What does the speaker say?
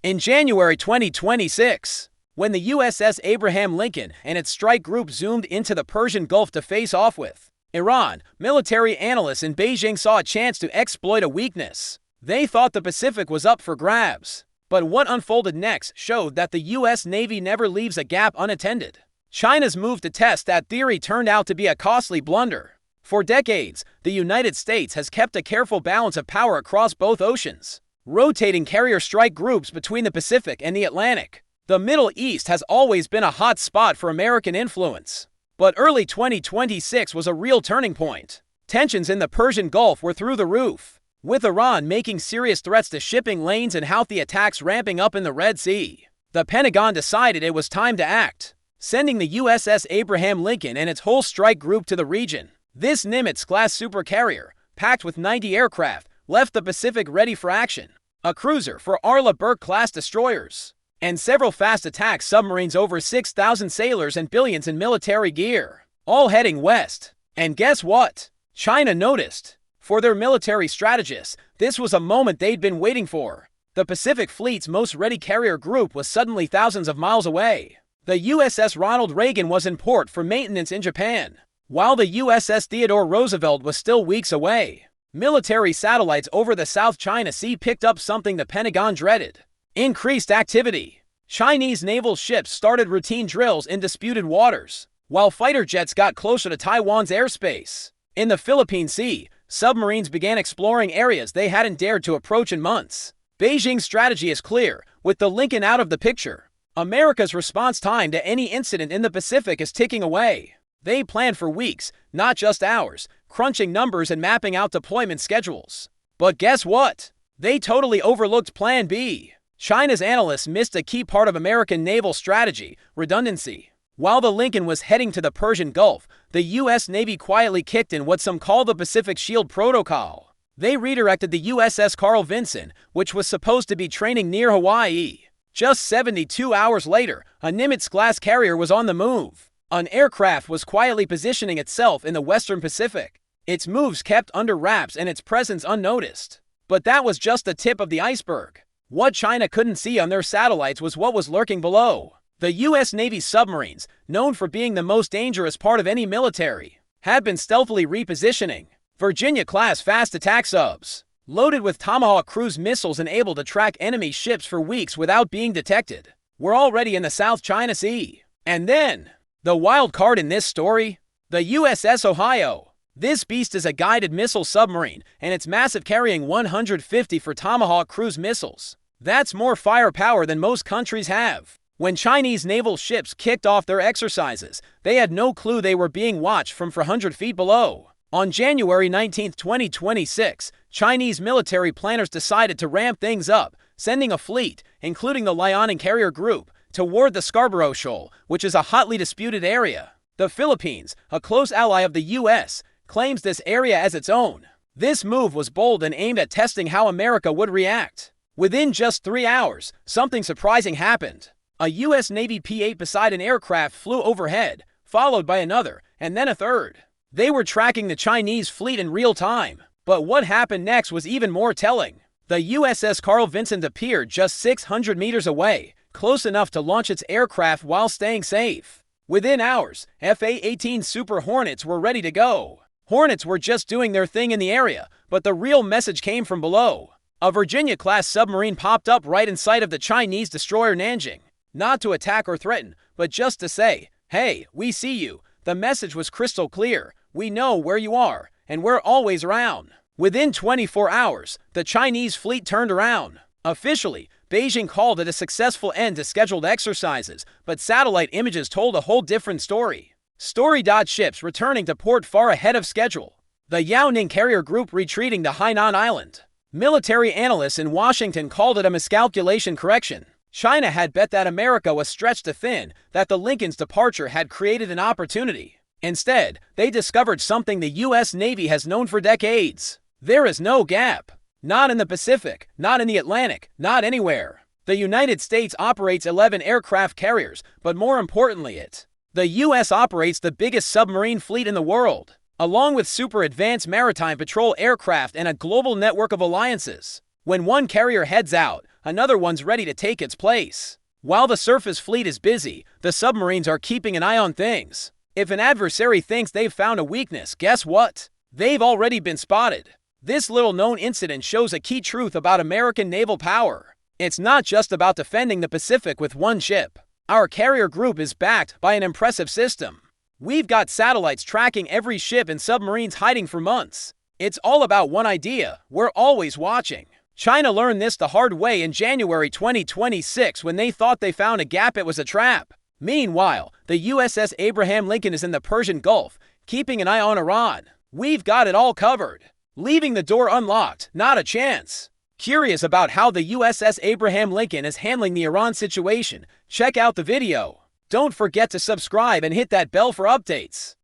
In January 2026, when the USS Abraham Lincoln and its strike group zoomed into the Persian Gulf to face off with Iran, military analysts in Beijing saw a chance to exploit a weakness. They thought the Pacific was up for grabs. But what unfolded next showed that the U.S. Navy never leaves a gap unattended. China's move to test that theory turned out to be a costly blunder. For decades, the United States has kept a careful balance of power across both oceans, rotating carrier strike groups between the Pacific and the Atlantic. The Middle East has always been a hot spot for American influence. But early 2026 was a real turning point. Tensions in the Persian Gulf were through the roof, with Iran making serious threats to shipping lanes and Houthi attacks ramping up in the Red Sea. The Pentagon decided it was time to act, sending the USS Abraham Lincoln and its whole strike group to the region. This Nimitz-class supercarrier, packed with 90 aircraft, left the Pacific ready for action. A cruiser for Arleigh Burke-class destroyers, and several fast attack submarines, over 6,000 sailors and billions in military gear, all heading west. And guess what? China noticed. For their military strategists, this was a moment they'd been waiting for. The Pacific Fleet's most ready carrier group was suddenly thousands of miles away. The USS Ronald Reagan was in port for maintenance in Japan, while the USS Theodore Roosevelt was still weeks away. Military satellites over the South China Sea picked up something the Pentagon dreaded: increased activity. Chinese naval ships started routine drills in disputed waters, while fighter jets got closer to Taiwan's airspace. In the Philippine Sea, submarines began exploring areas they hadn't dared to approach in months. Beijing's strategy is clear. With the Lincoln out of the picture, America's response time to any incident in the Pacific is ticking away. They planned for weeks, not just hours, crunching numbers and mapping out deployment schedules. But guess what? They totally overlooked Plan B. China's analysts missed a key part of American naval strategy: redundancy. While the Lincoln was heading to the Persian Gulf, the U.S. Navy quietly kicked in what some call the Pacific Shield Protocol. They redirected the USS Carl Vinson, which was supposed to be training near Hawaii. Just 72 hours later, a Nimitz-class carrier was on the move. An aircraft was quietly positioning itself in the Western Pacific, its moves kept under wraps and its presence unnoticed. But that was just the tip of the iceberg. What China couldn't see on their satellites was what was lurking below. The U.S. Navy submarines, known for being the most dangerous part of any military, had been stealthily repositioning. Virginia-class fast attack subs, loaded with Tomahawk cruise missiles and able to track enemy ships for weeks without being detected, were already in the South China Sea. And then, the wild card in this story? The USS Ohio. This beast is a guided missile submarine, and it's massive, carrying 150 for Tomahawk cruise missiles. That's more firepower than most countries have. When Chinese naval ships kicked off their exercises, they had no clue they were being watched from 400 feet below. On January 19, 2026, Chinese military planners decided to ramp things up, sending a fleet, including the Liaoning carrier group, toward the Scarborough Shoal, which is a hotly disputed area. The Philippines, a close ally of the U.S., claims this area as its own. This move was bold and aimed at testing how America would react. Within just 3 hours, something surprising happened. A U.S. Navy P-8 Poseidon aircraft flew overhead, followed by another, and then a third. They were tracking the Chinese fleet in real time. But what happened next was even more telling. The USS Carl Vinson appeared just 600 meters away, close enough to launch its aircraft while staying safe. Within hours, FA-18 Super Hornets were ready to go. Hornets were just doing their thing in the area, but the real message came from below. A Virginia-class submarine popped up right in sight of the Chinese destroyer Nanjing. Not to attack or threaten, but just to say, "Hey, we see you." The message was crystal clear: "We know where you are, and we're always around." Within 24 hours, the Chinese fleet turned around. Officially, Beijing called it a successful end to scheduled exercises, but satellite images told a whole different story. Ships returning to port far ahead of schedule. The Liaoning carrier group retreating to Hainan Island. Military analysts in Washington called it a miscalculation correction. China had bet that America was stretched too thin, that the Lincoln's departure had created an opportunity. Instead, they discovered something the U.S. Navy has known for decades. There is no gap. Not in the Pacific, not in the Atlantic, not anywhere. The United States operates 11 aircraft carriers, but more importantly, the U.S. operates the biggest submarine fleet in the world, along with super advanced maritime patrol aircraft and a global network of alliances. When one carrier heads out, another one's ready to take its place. While the surface fleet is busy, the submarines are keeping an eye on things. If an adversary thinks they've found a weakness, guess what? They've already been spotted. This little-known incident shows a key truth about American naval power. It's not just about defending the Pacific with one ship. Our carrier group is backed by an impressive system. We've got satellites tracking every ship and submarines hiding for months. It's all about one idea: we're always watching. China learned this the hard way in January 2026 when they thought they found a gap. It was a trap. Meanwhile, the USS Abraham Lincoln is in the Persian Gulf, keeping an eye on Iran. We've got it all covered. Leaving the door unlocked, not a chance. Curious about how the USS Abraham Lincoln is handling the Iran situation? Check out the video. Don't forget to subscribe and hit that bell for updates.